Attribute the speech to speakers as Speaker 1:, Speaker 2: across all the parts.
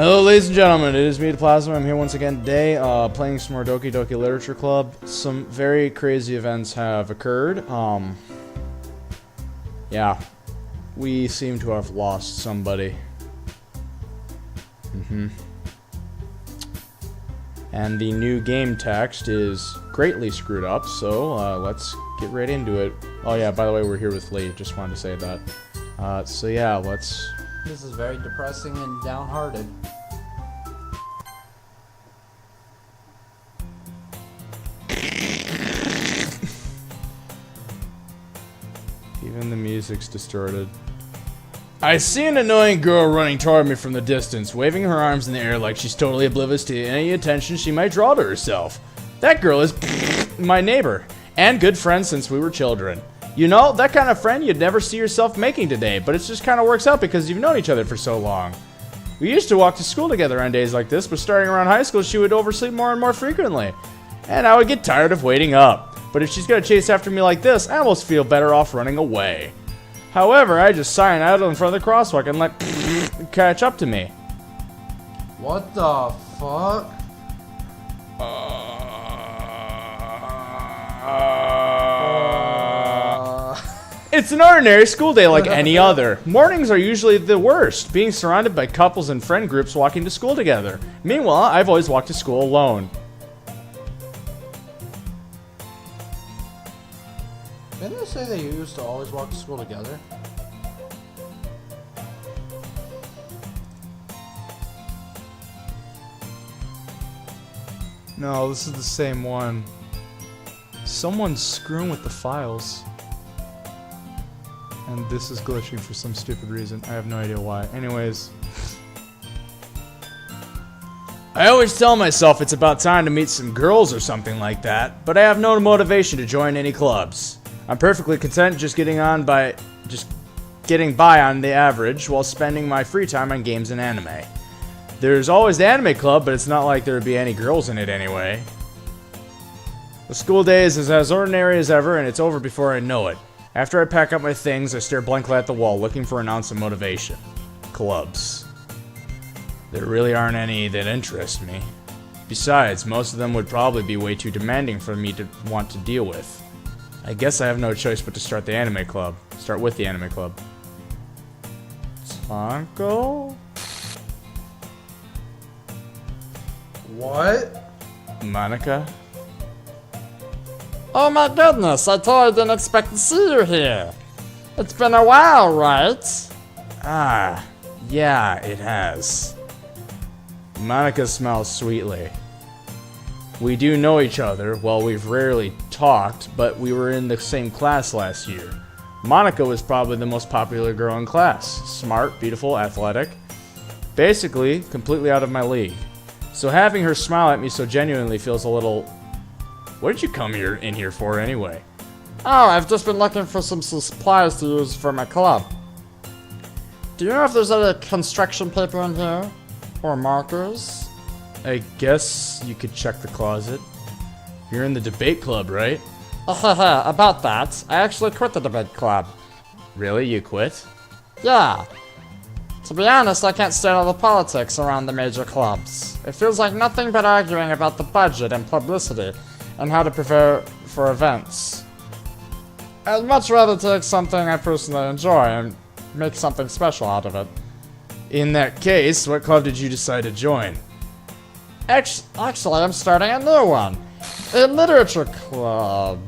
Speaker 1: Hello, ladies and gentlemen. It is me, Pt.27. I'm here once again today, playing some more Doki Doki Literature Club. Some very crazy events have occurred. Yeah, we seem to have lost somebody. And the new game text is greatly screwed up, so let's get right into it. Oh yeah, by the way, we're here with Lee. Just wanted to say that. So yeah, let's...
Speaker 2: This is very depressing and downhearted.
Speaker 1: Even the music's distorted. I see an annoying girl running toward me from the distance, waving her arms in the air like she's totally oblivious to any attention she might draw to herself. That girl is my neighbor, and good friend since we were children. You know, that kind of friend you'd never see yourself making today, but it just kind of works out because you've known each other for so long. We used to walk to school together on days like this, but starting around high school she would oversleep more and more frequently. And I would get tired of waiting up. But if she's gonna chase after me like this, I almost feel better off running away. However, I just sign idle in front of the crosswalk and let catch up to me.
Speaker 2: What the fuck?
Speaker 1: It's an ordinary school day like any other. Mornings are usually the worst, being surrounded by couples and friend groups walking to school together. Meanwhile, I've always walked to school alone.
Speaker 2: Didn't they say they used to always walk to school together?
Speaker 1: No, this is the same one. Someone's screwing with the files. And this is glitching for some stupid reason. I have no idea why. Anyways. I always tell myself it's about time to meet some girls or something like that, but I have no motivation to join any clubs. I'm perfectly content just getting by on the average while spending my free time on games and anime. There's always the anime club, but it's not like there would be any girls in it anyway. The school day is as ordinary as ever, and it's over before I know it. After I pack up my things, I stare blankly at the wall, looking for an ounce of motivation. Clubs. There really aren't any that interest me. Besides, most of them would probably be way too demanding for me to want to deal with. I guess I have no choice but to start the anime club. Start with the anime club. Tonko?
Speaker 2: What?
Speaker 1: Monica?
Speaker 3: Oh my goodness, I totally didn't expect to see you here. It's been a while, right?
Speaker 1: Ah, yeah, it has. Monica smiles sweetly. We do know each other. Well, we've rarely talked, but we were in the same class last year. Monica was probably the most popular girl in class. Smart, beautiful, athletic. Basically, completely out of my league. So having her smile at me so genuinely feels a little... What did you come in here for anyway?
Speaker 3: Oh, I've just been looking for some supplies to use for my club. Do you know if there's any construction paper in here? Or markers?
Speaker 1: I guess you could check the closet. You're in the debate club, right?
Speaker 3: About that, I actually quit the debate club.
Speaker 1: Really? You quit?
Speaker 3: Yeah. To be honest, I can't stand all the politics around the major clubs. It feels like nothing but arguing about the budget and publicity, and how to prepare for events. I'd much rather take something I personally enjoy and make something special out of it.
Speaker 1: In that case, what club did you decide to join?
Speaker 3: Actually, I'm starting a new one. A literature club.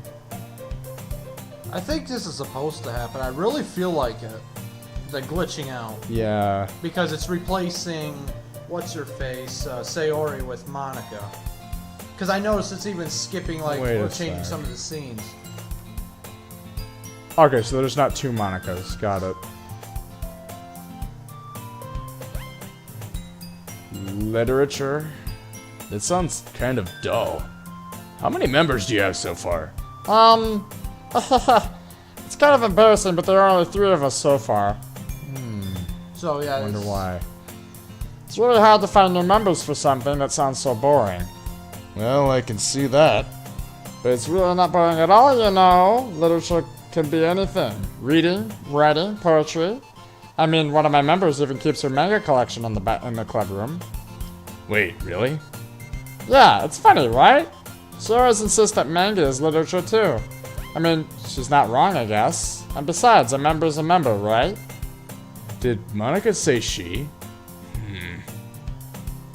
Speaker 2: I think this is supposed to happen. I really feel like it. The glitching out.
Speaker 1: Yeah.
Speaker 2: Because it's replacing what's-her-face, Sayori with Monica. Because I noticed it's even skipping, like, or changing some of the scenes.
Speaker 1: Okay, so there's not two Monicas. Got it. Literature? That sounds kind of dull. How many members do you have so far?
Speaker 3: It's kind of embarrassing, but there are only 3 of us so far.
Speaker 2: So, yeah,
Speaker 1: I wonder why.
Speaker 3: It's really hard to find new members for something that sounds so boring.
Speaker 1: Well, I can see that.
Speaker 3: But it's really not boring at all, you know. Literature can be anything. Reading, writing, poetry. I mean, one of my members even keeps her manga collection in the club room.
Speaker 1: Wait, really?
Speaker 3: Yeah, it's funny, right? She always insists that manga is literature too. I mean, she's not wrong, I guess. And besides, a member's a member, right?
Speaker 1: Did Monica say she?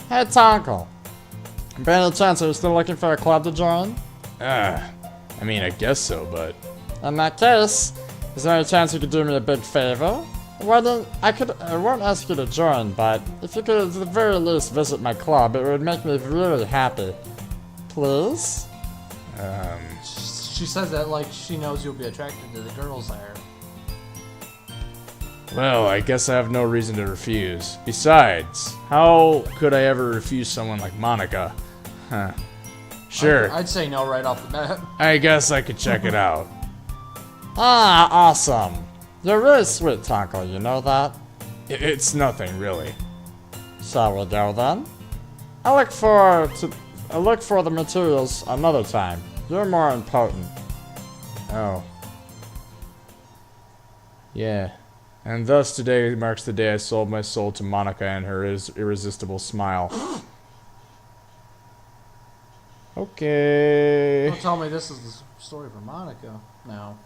Speaker 3: Hey, Tonko. By any chance, are you still looking for a club to join?
Speaker 1: I mean, I guess so, but...
Speaker 3: In that case, is there any chance you could do me a big favor? Well then, I won't ask you to join, but if you could at the very least visit my club, it would make me really happy. Please?
Speaker 2: She says that like she knows you'll be attracted to the girls there.
Speaker 1: Well, I guess I have no reason to refuse. Besides, how could I ever refuse someone like Monica? Huh. Sure.
Speaker 2: I'd say no right off the bat.
Speaker 1: I guess I could check it out.
Speaker 3: Ah, awesome. You're really sweet, Tonko, you know that?
Speaker 1: It's nothing, really.
Speaker 3: Shall we go then? I look for the materials another time. You're more important.
Speaker 1: Oh. Yeah. And thus today marks the day I sold my soul to Monica and her irresistible smile. Okay.
Speaker 2: Don't tell me this is the story for Monica now.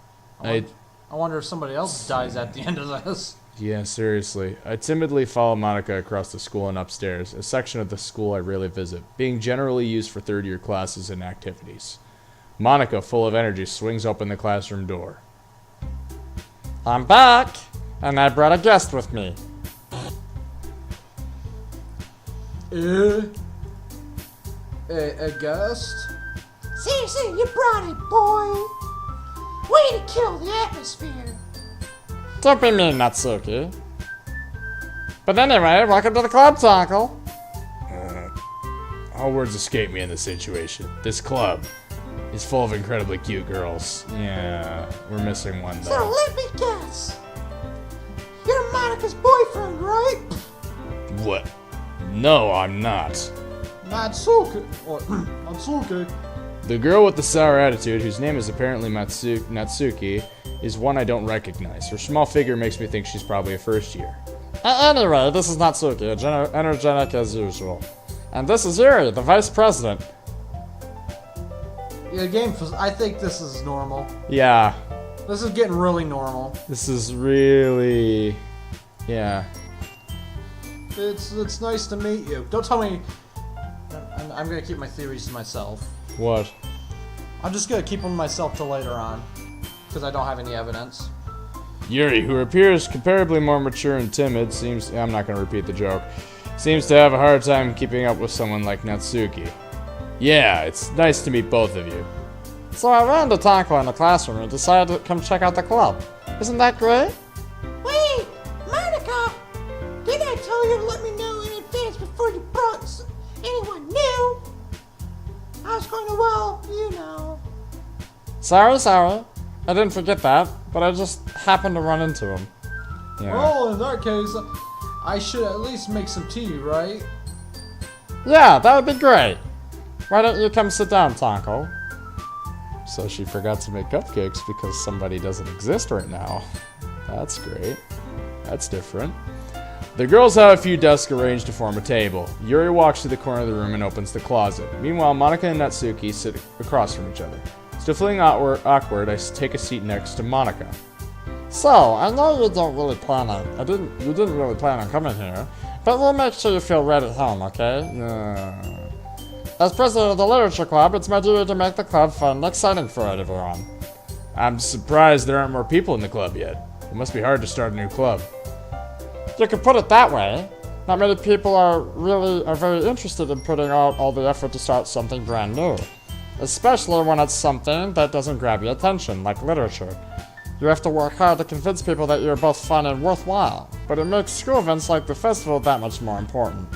Speaker 2: I wonder if somebody else dies at the end of this.
Speaker 1: Yeah, seriously. I timidly follow Monica across the school and upstairs, a section of the school I rarely visit, being generally used for third-year classes and activities. Monica, full of energy, swings open the classroom door.
Speaker 3: I'm back, and I brought a guest with me.
Speaker 2: A guest?
Speaker 4: Seriously, you brought it, boy. Way to kill the atmosphere.
Speaker 3: Don't be mean, Natsuki. But anyway, welcome to the club, Tonko.
Speaker 1: All words escape me in this situation. This club is full of incredibly cute girls. Yeah, we're missing one,
Speaker 4: So
Speaker 1: though.
Speaker 4: let me guess. You're Monica's boyfriend, right?
Speaker 1: What? No, I'm not.
Speaker 2: Natsuki. Or Natsuki.
Speaker 1: The girl with the sour attitude, whose name is apparently Natsuki, is one I don't recognize. Her small figure makes me think she's probably a first year.
Speaker 3: Anyway, this is Natsuki, energetic as usual. And this is Yuri, the vice president.
Speaker 2: Yeah, I think this is normal.
Speaker 1: Yeah,
Speaker 2: This is getting really normal.
Speaker 1: this is really... Yeah.
Speaker 2: It's nice to meet you. Don't tell me. I'm gonna keep my theories to myself.
Speaker 1: What?
Speaker 2: I'm just gonna keep them to myself till later on, because I don't have any evidence.
Speaker 1: Yuri, who appears comparably more mature and timid, I'm not going to repeat the joke. Seems to have a hard time keeping up with someone like Natsuki. Yeah, it's nice to meet both of you.
Speaker 3: So I ran into Tonko in the classroom and decided to come check out the club. Isn't that great?
Speaker 4: Wait, Monica. Didn't I tell you to let me know in advance before you brought anyone new? I was going to, well, you know.
Speaker 3: Sorry. I didn't forget that, but I just happened to run into him.
Speaker 1: Yeah.
Speaker 2: Well, in that case, I should at least make some tea, right?
Speaker 3: Yeah, that would be great. Why don't you come sit down, Tonko?
Speaker 1: So she forgot to make cupcakes because somebody doesn't exist right now. That's great. That's different. The girls have a few desks arranged to form a table. Yuri walks to the corner of the room and opens the closet. Meanwhile, Monica and Natsuki sit across from each other. Still feeling awkward, I take a seat next to Monica.
Speaker 3: So, I know you didn't really plan on coming here, but we'll make sure you feel right at home, okay? As president of the literature club, it's my duty to make the club fun and exciting for everyone.
Speaker 1: I'm surprised there aren't more people in the club yet. It must be hard to start a new club.
Speaker 3: You could put it that way. Not many people are very interested in putting out all the effort to start something brand new. Especially when it's something that doesn't grab your attention, like literature. You have to work hard to convince people that you're both fun and worthwhile, but it makes school events like the festival that much more important.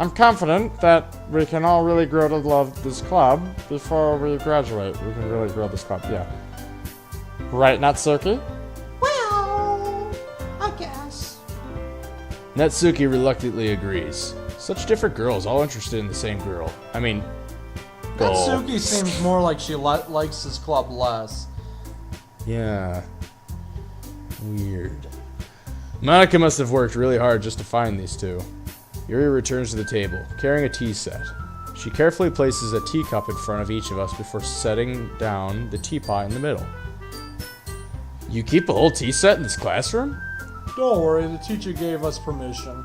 Speaker 3: I'm confident that we can all really grow to love this club before we graduate. We can really grow this club, yeah. Right, Natsuki?
Speaker 4: Well, I guess.
Speaker 1: Natsuki reluctantly agrees. Such different girls, all interested in the same girl. I mean, goal.
Speaker 2: Natsuki seems more like she likes this club less.
Speaker 1: Yeah. Weird. Monica must have worked really hard just to find these two. Yuri returns to the table, carrying a tea set. She carefully places a teacup in front of each of us before setting down the teapot in the middle. You keep a whole tea set in this classroom?
Speaker 2: Don't worry, the teacher gave us permission.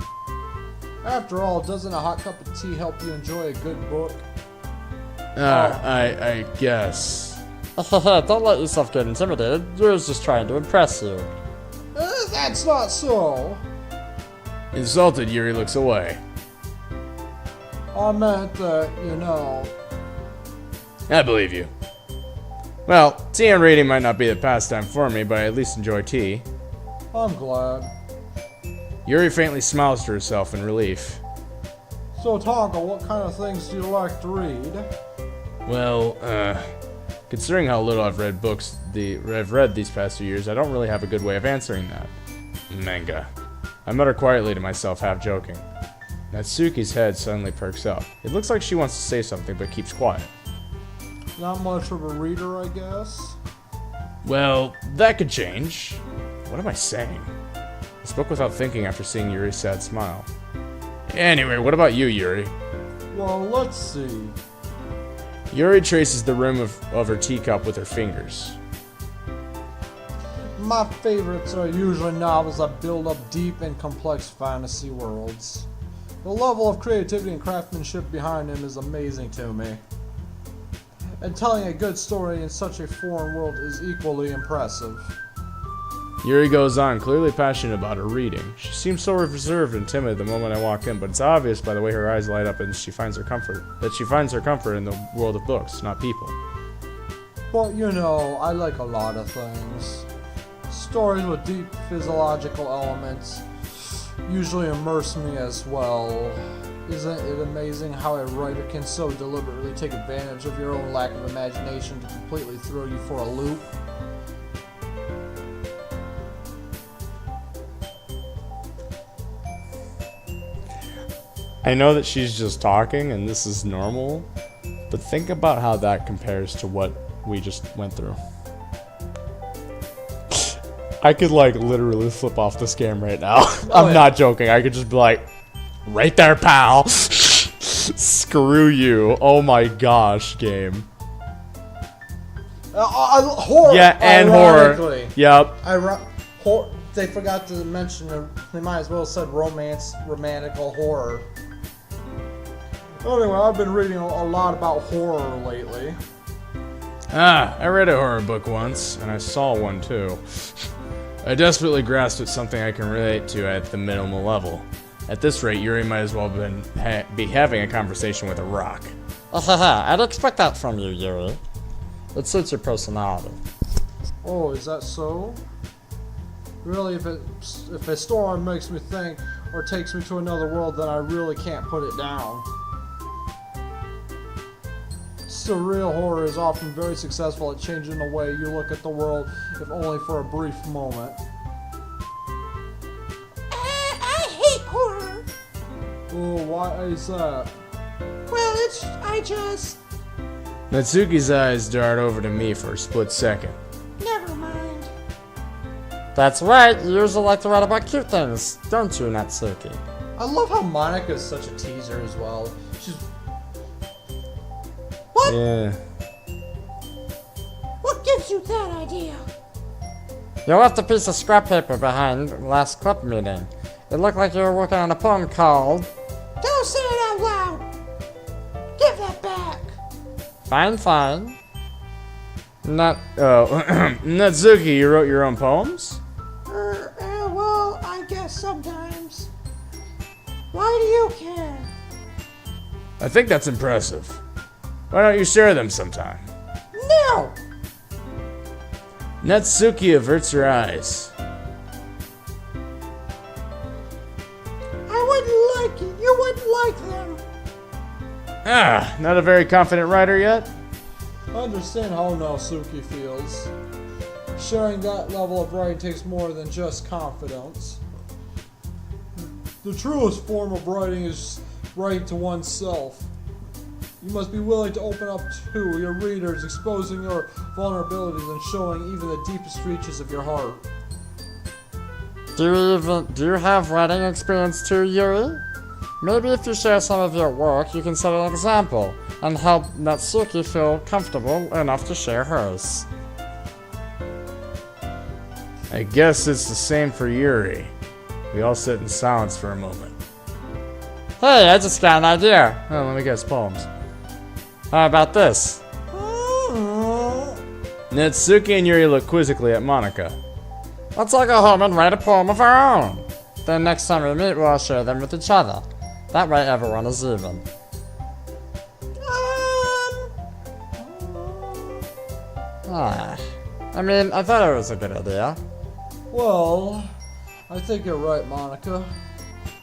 Speaker 2: After all, doesn't a hot cup of tea help you enjoy a good book?
Speaker 1: I guess.
Speaker 3: Don't let yourself get intimidated. Yuri's just trying to impress you.
Speaker 2: That's not so.
Speaker 1: Insulted, Yuri looks away.
Speaker 2: I meant that, you know.
Speaker 1: I believe you. Well, tea and reading might not be the pastime for me, but I at least enjoy tea.
Speaker 2: I'm glad.
Speaker 1: Yuri faintly smiles to herself in relief.
Speaker 2: So, Tonka, what kind of things do you like to read?
Speaker 1: Well, considering how little I've read these past few years, I don't really have a good way of answering that. Manga. I mutter quietly to myself, half joking. Natsuki's head suddenly perks up. It looks like she wants to say something, but keeps quiet.
Speaker 2: Not much of a reader, I guess.
Speaker 1: Well, that could change. What am I saying? I spoke without thinking after seeing Yuri's sad smile. Anyway, what about you, Yuri?
Speaker 2: Well, let's see.
Speaker 1: Yuri traces the rim of her teacup with her fingers.
Speaker 2: My favorites are usually novels that build up deep and complex fantasy worlds. The level of creativity and craftsmanship behind them is amazing to me. And telling a good story in such a foreign world is equally impressive.
Speaker 1: Yuri goes on, clearly passionate about her reading. She seems so reserved and timid the moment I walk in, but it's obvious by the way her eyes light up and she finds her comfort in the world of books, not people.
Speaker 2: But you know, I like a lot of things. Stories with deep physiological elements usually immerse me as well. Isn't it amazing how a writer can so deliberately take advantage of your own lack of imagination to completely throw you for a loop?
Speaker 1: I know that she's just talking and this is normal, but think about how that compares to what we just went through. I could like literally flip off this game right now. I'm not joking. I could just be like, right there, pal. Screw you. Oh my gosh, game.
Speaker 2: Horror.
Speaker 1: Yeah, and horror. Yep.
Speaker 2: They forgot to mention, they might as well have said romantical horror. Anyway, I've been reading a lot about horror lately.
Speaker 1: I read a horror book once, and I saw one too. I desperately grasped at something I can relate to at the minimal level. At this rate, Yuri might as well be having a conversation with a rock.
Speaker 3: I'd expect that from you, Yuri. It suits your personality.
Speaker 2: Oh, is that so? Really, if a storm makes me think or takes me to another world, then I really can't put it down. Surreal horror is often very successful at changing the way you look at the world, if only for a brief moment.
Speaker 4: I hate horror.
Speaker 2: Oh, why is that?
Speaker 4: Well, I just...
Speaker 1: Natsuki's eyes dart over to me for a split second.
Speaker 4: Never mind.
Speaker 3: That's right, you usually like to write about cute things, don't you, Natsuki?
Speaker 2: I love how Monica is such a teaser as well. She's...
Speaker 4: What?
Speaker 1: Yeah.
Speaker 4: What gives you that idea?
Speaker 3: You left a piece of scrap paper behind last club meeting. It looked like you were working on a poem called...
Speaker 4: Don't say it out loud. Give that back.
Speaker 3: Fine.
Speaker 1: Natsuki, you wrote your own poems?
Speaker 4: Well, I guess sometimes. Why do you care?
Speaker 1: I think that's impressive. Why don't you share them sometime?
Speaker 4: No!
Speaker 1: Natsuki averts her eyes.
Speaker 4: I wouldn't like it. You wouldn't like them.
Speaker 1: Not a very confident writer yet?
Speaker 2: I understand how Natsuki feels. Sharing that level of writing takes more than just confidence. The truest form of writing is writing to oneself. You must be willing to open up to your readers, exposing your vulnerabilities and showing even the deepest reaches of your heart.
Speaker 3: Do you have wedding experience too, Yuri? Maybe if you share some of your work, you can set an example and help Natsuki feel comfortable enough to share hers.
Speaker 1: I guess it's the same for Yuri. We all sit in silence for a moment.
Speaker 3: Hey, I just got an idea.
Speaker 1: Oh, let me guess poems.
Speaker 3: How about this?
Speaker 1: Natsuki and Yuri look quizzically at Monica.
Speaker 3: Let's all go home and write a poem of our own. Then next time we meet, we'll all share them with each other. That way everyone is even. I mean, I thought it was a good idea.
Speaker 2: Well, I think you're right, Monica.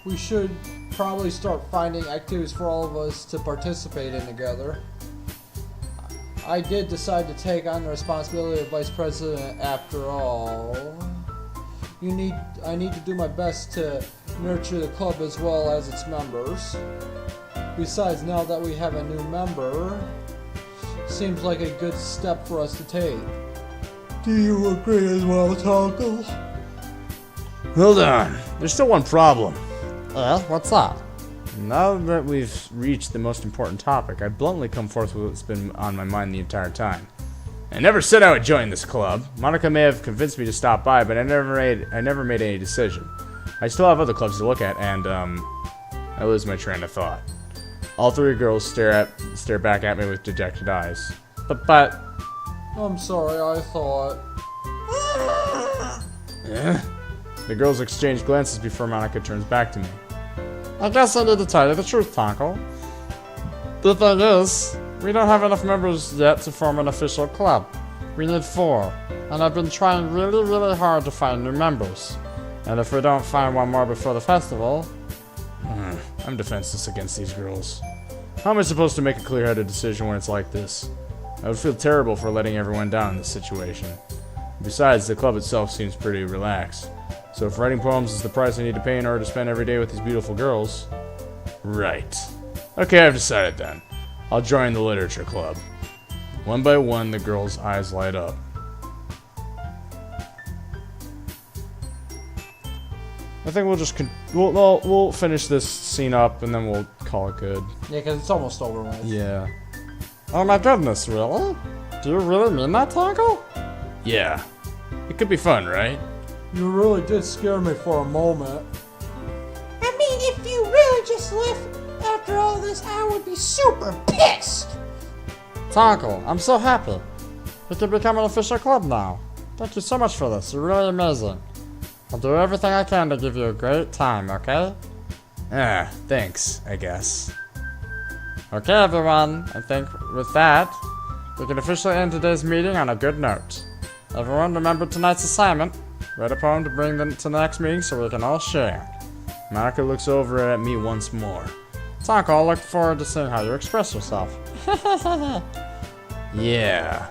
Speaker 2: We should probably start finding activities for all of us to participate in together. I did decide to take on the responsibility of vice president after all. I need to do my best to nurture the club as well as its members. Besides, now that we have a new member, seems like a good step for us to take. Do you agree as well, Taco?
Speaker 1: Hold on. There's still one problem.
Speaker 3: What's that?
Speaker 1: Now that we've reached the most important topic, I'd bluntly come forth with what's been on my mind the entire time. I never said I would join this club. Monica may have convinced me to stop by, but I never made any decision. I still have other clubs to look at, and I lose my train of thought. All three girls stare back at me with dejected eyes. But
Speaker 2: I'm sorry, I thought.
Speaker 1: the girls exchange glances before Monica turns back to me.
Speaker 3: I guess I need to tell you the truth, Tonko. The thing is, we don't have enough members yet to form an official club. We need 4, and I've been trying really, really hard to find new members. And if we don't find one more before the festival...
Speaker 1: I'm defenseless against these girls. How am I supposed to make a clear-headed decision when it's like this? I would feel terrible for letting everyone down in this situation. Besides, the club itself seems pretty relaxed. So if writing poems is the price I need to pay in order to spend every day with these beautiful girls... Right. Okay, I've decided then. I'll join the literature club. One by one, the girls' eyes light up. I think we'll just we'll finish this scene up and then we'll call it good.
Speaker 2: Yeah, because it's almost over with.
Speaker 1: Yeah.
Speaker 3: Oh my goodness, really? Do you really mean that, Tonko?
Speaker 1: Yeah. It could be fun, right?
Speaker 2: You really did scare me for a moment.
Speaker 4: I mean, if you really just left after all this, I would be super pissed.
Speaker 3: Tonko, I'm so happy. We can become an official club now. Thank you so much for this. You're really amazing. I'll do everything I can to give you a great time, okay?
Speaker 1: Thanks, I guess.
Speaker 3: Okay, everyone. I think with that, we can officially end today's meeting on a good note. Everyone, remember tonight's assignment. Write a poem to bring them to the next meeting so we can all share.
Speaker 1: Monica looks over at me once more.
Speaker 3: Tonko, I look forward to seeing how you express yourself.
Speaker 1: Yeah.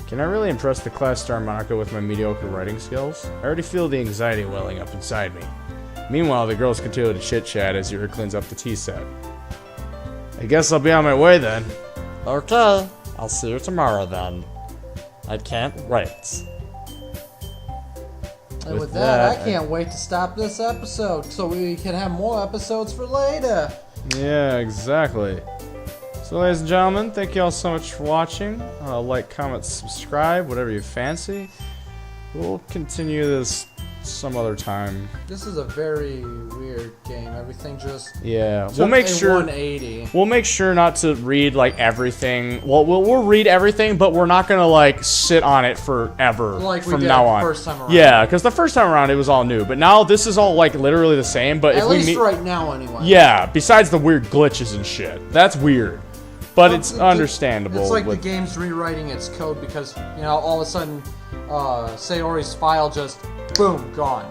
Speaker 1: Can I really impress the class star Monica with my mediocre writing skills? I already feel the anxiety welling up inside me. Meanwhile, the girls continue to chit-chat as Yuri cleans up the tea set. I guess I'll be on my way then.
Speaker 3: Okay, I'll see you tomorrow then. I can't wait.
Speaker 2: And with
Speaker 1: that,
Speaker 2: that, I can't wait to stop this episode so we can have more episodes for later.
Speaker 1: Yeah, exactly. So, ladies and gentlemen, thank you all so much for watching. Like, comment, subscribe, whatever you fancy. We'll continue this some other time.
Speaker 2: This is a very weird game. Everything just
Speaker 1: Yeah, we'll make sure
Speaker 2: 180.
Speaker 1: we'll make sure not to read like everything. Well, we'll read everything, but we're not gonna like sit on it forever
Speaker 2: Like we
Speaker 1: from
Speaker 2: did
Speaker 1: now
Speaker 2: the
Speaker 1: on.
Speaker 2: first time around.
Speaker 1: Yeah, because the first time around it was all new, but now this is all like literally the same. But
Speaker 2: At
Speaker 1: if we
Speaker 2: least
Speaker 1: meet,
Speaker 2: right now, anyway.
Speaker 1: yeah, besides the weird glitches and shit, that's weird. But it's
Speaker 2: It's
Speaker 1: understandable.
Speaker 2: It's like
Speaker 1: with-
Speaker 2: the game's rewriting its code because, you know, all of a sudden, Sayori's file just, boom, gone.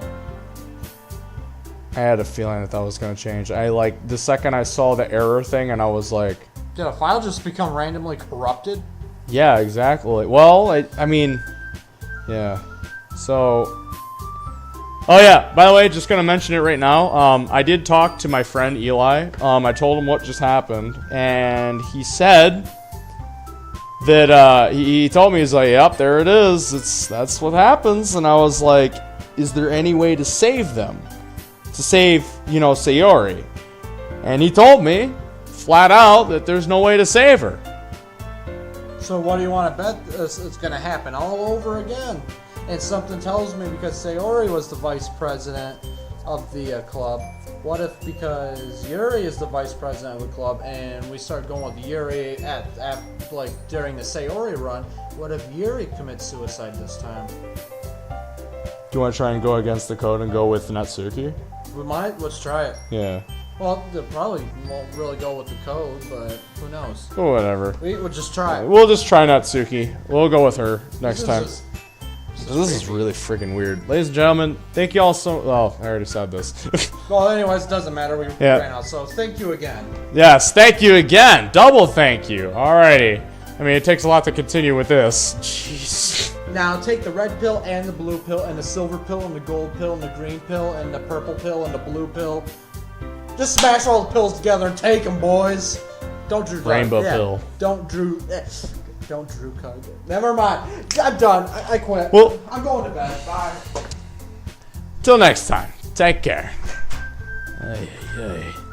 Speaker 1: I had a feeling that was gonna change. I like the second I saw the error thing, and I was like,
Speaker 2: Did a file just become randomly corrupted?
Speaker 1: yeah, exactly. Well, I mean, yeah. So, oh yeah. By the way, just gonna mention it right now. I did talk to my friend Eli. I told him what just happened, and he said that he told me, he's like, "Yep, there it is. That's what happens." And I was like, is there any way to save them? To save, you know, Sayori. And he told me, flat out, that there's no way to save her.
Speaker 2: So what do you want to bet it's going to happen all over again? And something tells me because Sayori was the vice president of the club, what if because Yuri is the vice president of the club and we start going with Yuri at like during the Sayori run, what if Yuri commits suicide this time?
Speaker 1: Do you want to try and go against the code and go with Natsuki?
Speaker 2: We might. Let's try it.
Speaker 1: Yeah.
Speaker 2: Well, they probably won't really go with the code, but who knows?
Speaker 1: Well, whatever.
Speaker 2: We'll just try it.
Speaker 1: We'll just try Natsuki. We'll go with her next time.
Speaker 2: This
Speaker 1: This is really freaking weird. Ladies and gentlemen, thank you all so... Oh, I already said this.
Speaker 2: Well, anyways, it doesn't matter. We
Speaker 1: Yeah.
Speaker 2: ran out, so thank you again.
Speaker 1: Yes, thank you again. Double thank you. Alrighty. I mean, it takes a lot to continue with this. Jeez.
Speaker 2: Now take the red pill and the blue pill and the silver pill and the gold pill and the green pill and the purple pill and the blue pill. Just smash all the pills together and take them, boys. Don't Drew.
Speaker 1: Rainbow pill.
Speaker 2: Don't Drew. Don't Drew card. Never mind. I'm done. I quit.
Speaker 1: Well-
Speaker 2: I'm going to bed. Bye.
Speaker 1: Till next time. Take care. Ay, ay, ay.